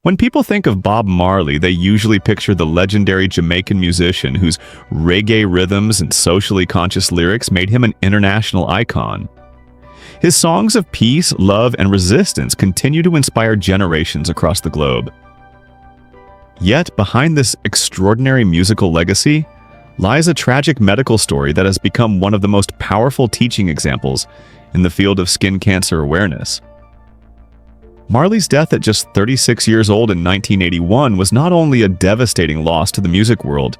When people think of Bob Marley, they usually picture the legendary Jamaican musician whose reggae rhythms and socially conscious lyrics made him an international icon. His songs of peace, love, and resistance continue to inspire generations across the globe. Yet, behind this extraordinary musical legacy lies a tragic medical story that has become one of the most powerful teaching examples in the field of skin cancer awareness. Marley's death at just 36 years old in 1981 was not only a devastating loss to the music world,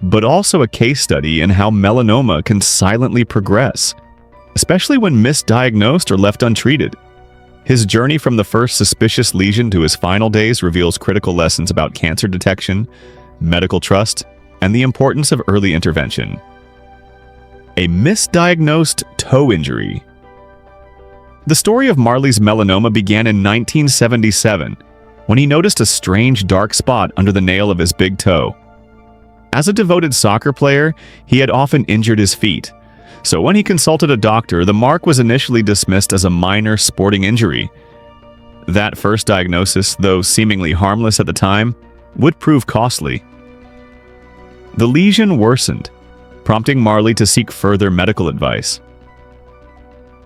but also a case study in how melanoma can silently progress, especially when misdiagnosed or left untreated. His journey from the first suspicious lesion to his final days reveals critical lessons about cancer detection, medical trust, and the importance of early intervention. A misdiagnosed toe injury. The story of Marley's melanoma began in 1977, when he noticed a strange dark spot under the nail of his big toe. As a devoted soccer player, he had often injured his feet, so when he consulted a doctor, the mark was initially dismissed as a minor sporting injury. That first diagnosis, though seemingly harmless at the time, would prove costly. The lesion worsened, prompting Marley to seek further medical advice.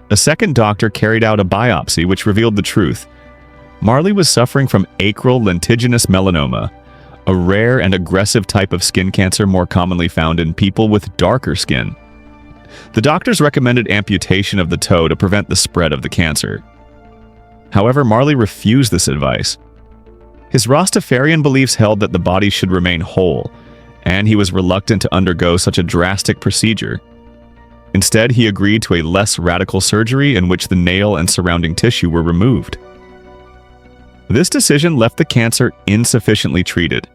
A second doctor carried out a biopsy which revealed the truth. Marley was suffering from acral lentiginous melanoma, a rare and aggressive type of skin cancer more commonly found in people with darker skin. The doctors recommended amputation of the toe to prevent the spread of the cancer. However, Marley refused this advice. His Rastafarian beliefs held that the body should remain whole, and he was reluctant to undergo such a drastic procedure. Instead, he agreed to a less radical surgery in which the nail and surrounding tissue were removed. This decision left the cancer insufficiently treated,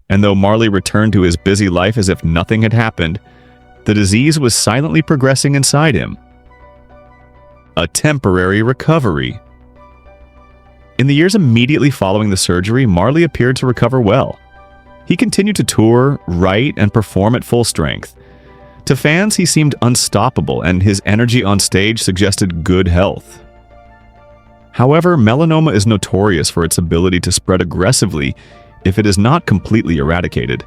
and though Marley returned to his busy life as if nothing had happened, the disease was silently progressing inside him. A temporary recovery. In the years immediately following the surgery, Marley appeared to recover well. He continued to tour, write, and perform at full strength. To fans, he seemed unstoppable, and his energy on stage suggested good health. However, melanoma is notorious for its ability to spread aggressively if it is not completely eradicated.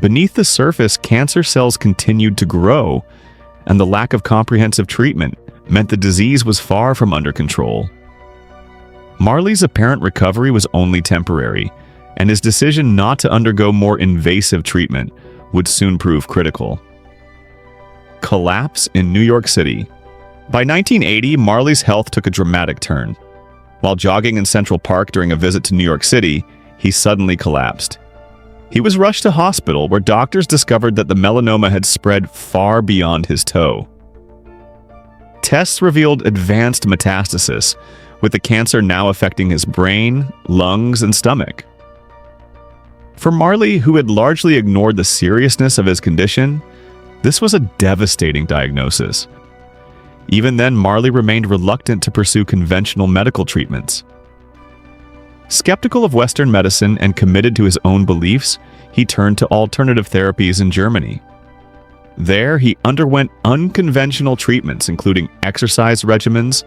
Beneath the surface, cancer cells continued to grow, and the lack of comprehensive treatment meant the disease was far from under control. Marley's apparent recovery was only temporary, and his decision not to undergo more invasive treatment would soon prove critical. Collapse in New York City. By 1980, Marley's health took a dramatic turn. While jogging in Central Park during a visit to New York City, he suddenly collapsed. He was rushed to hospital where doctors discovered that the melanoma had spread far beyond his toe. Tests revealed advanced metastasis, with the cancer now affecting his brain, lungs, and stomach. For Marley, who had largely ignored the seriousness of his condition, this was a devastating diagnosis. Even then, Marley remained reluctant to pursue conventional medical treatments. Skeptical of Western medicine and committed to his own beliefs, he turned to alternative therapies in Germany. There, he underwent unconventional treatments including exercise regimens,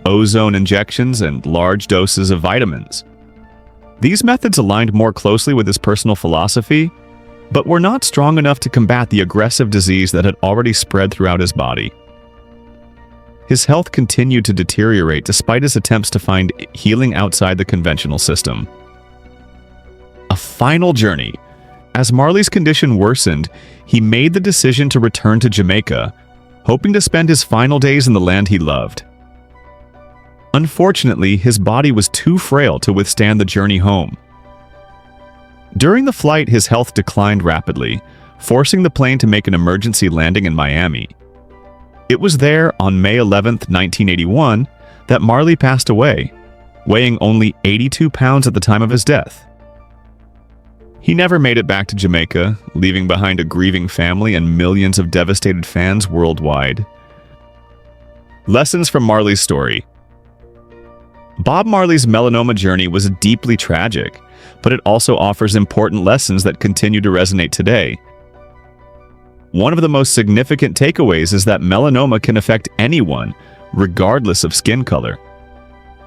ozone injections, and large doses of vitamins. These methods aligned more closely with his personal philosophy, but were not strong enough to combat the aggressive disease that had already spread throughout his body. His health continued to deteriorate despite his attempts to find healing outside the conventional system. A final journey. As Marley's condition worsened, he made the decision to return to Jamaica, hoping to spend his final days in the land he loved. Unfortunately, his body was too frail to withstand the journey home. During the flight, his health declined rapidly, forcing the plane to make an emergency landing in Miami. It was there, on May 11, 1981, that Marley passed away, weighing only 82 pounds at the time of his death. He never made it back to Jamaica, leaving behind a grieving family and millions of devastated fans worldwide. Lessons from Marley's story. Bob Marley's melanoma journey was deeply tragic, but it also offers important lessons that continue to resonate today. One of the most significant takeaways is that melanoma can affect anyone, regardless of skin color.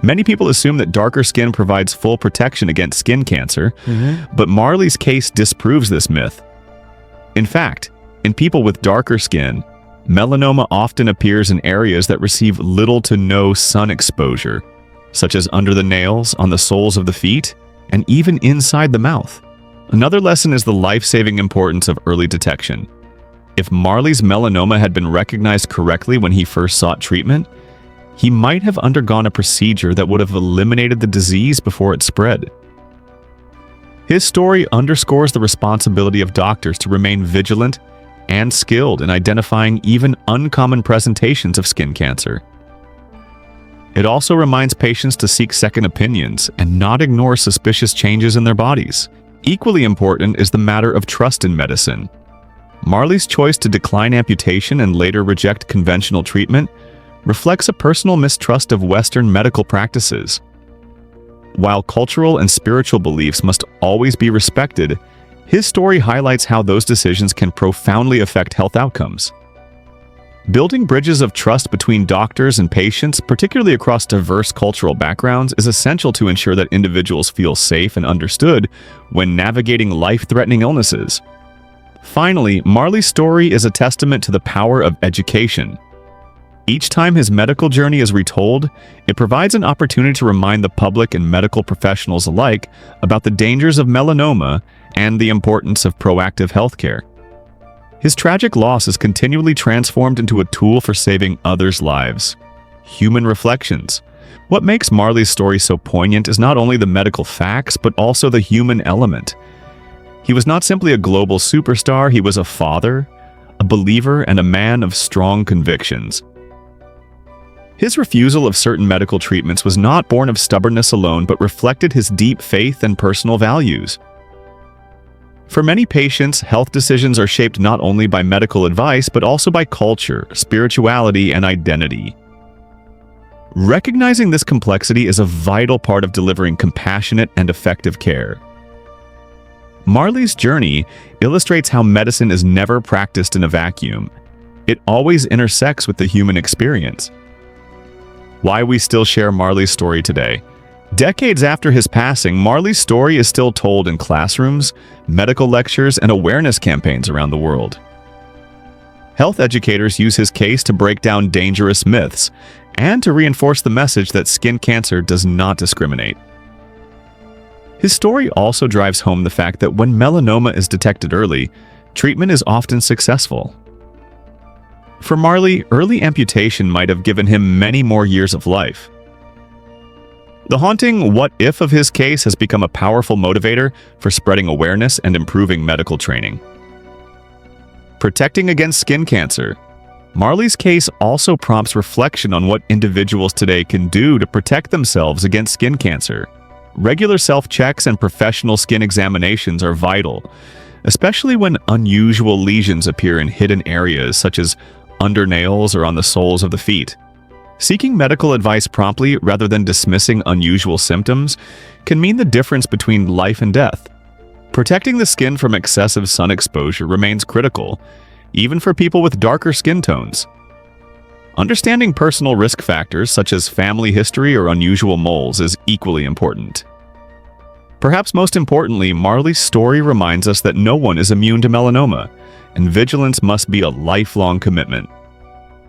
Many people assume that darker skin provides full protection against skin cancer, but Marley's case disproves this myth. In fact, in people with darker skin, melanoma often appears in areas that receive little to no sun exposure, such as under the nails, on the soles of the feet, and even inside the mouth. Another lesson is the life-saving importance of early detection. If Marley's melanoma had been recognized correctly when he first sought treatment, he might have undergone a procedure that would have eliminated the disease before it spread. His story underscores the responsibility of doctors to remain vigilant and skilled in identifying even uncommon presentations of skin cancer. It also reminds patients to seek second opinions and not ignore suspicious changes in their bodies. Equally important is the matter of trust in medicine. Marley's choice to decline amputation and later reject conventional treatment reflects a personal mistrust of Western medical practices. While cultural and spiritual beliefs must always be respected, his story highlights how those decisions can profoundly affect health outcomes. Building bridges of trust between doctors and patients, particularly across diverse cultural backgrounds, is essential to ensure that individuals feel safe and understood when navigating life-threatening illnesses. Finally, Marley's story is a testament to the power of education. Each time his medical journey is retold, it provides an opportunity to remind the public and medical professionals alike about the dangers of melanoma and the importance of proactive healthcare. His tragic loss is continually transformed into a tool for saving others' lives. Human reflections. What makes Marley's story so poignant is not only the medical facts, but also the human element. He was not simply a global superstar, he was a father, a believer, and a man of strong convictions. His refusal of certain medical treatments was not born of stubbornness alone, but reflected his deep faith and personal values. For many patients, health decisions are shaped not only by medical advice, but also by culture, spirituality, and identity. Recognizing this complexity is a vital part of delivering compassionate and effective care. Marley's journey illustrates how medicine is never practiced in a vacuum. It always intersects with the human experience. Why we still share Marley's story today. Decades after his passing, Marley's story is still told in classrooms, medical lectures, and awareness campaigns around the world. Health educators use his case to break down dangerous myths and to reinforce the message that skin cancer does not discriminate. His story also drives home the fact that when melanoma is detected early, treatment is often successful. For Marley, early amputation might have given him many more years of life. The haunting what if of his case has become a powerful motivator for spreading awareness and improving medical training. Protecting against skin cancer. Marley's case also prompts reflection on what individuals today can do to protect themselves against skin cancer. Regular self-checks and professional skin examinations are vital, especially when unusual lesions appear in hidden areas such as under nails or on the soles of the feet. Seeking medical advice promptly rather than dismissing unusual symptoms can mean the difference between life and death. Protecting the skin from excessive sun exposure remains critical, even for people with darker skin tones. Understanding personal risk factors such as family history or unusual moles is equally important. Perhaps most importantly, Marley's story reminds us that no one is immune to melanoma, and vigilance must be a lifelong commitment.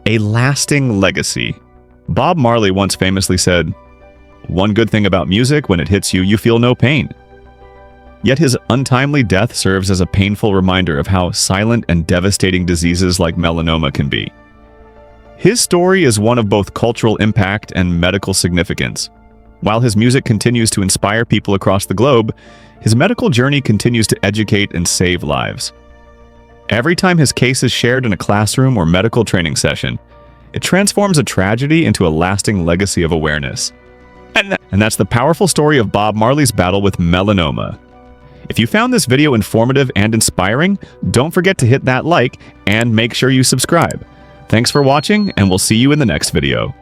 A lasting legacy. Bob Marley once famously said, "One good thing about music, when it hits you, you feel no pain." Yet his untimely death serves as a painful reminder of how silent and devastating diseases like melanoma can be. His story is one of both cultural impact and medical significance. While his music continues to inspire people across the globe, his medical journey continues to educate and save lives. Every time his case is shared in a classroom or medical training session, it transforms a tragedy into a lasting legacy of awareness. And that's the powerful story of Bob Marley's battle with melanoma. If you found this video informative and inspiring, don't forget to hit that like and make sure you subscribe. Thanks for watching, and we'll see you in the next video.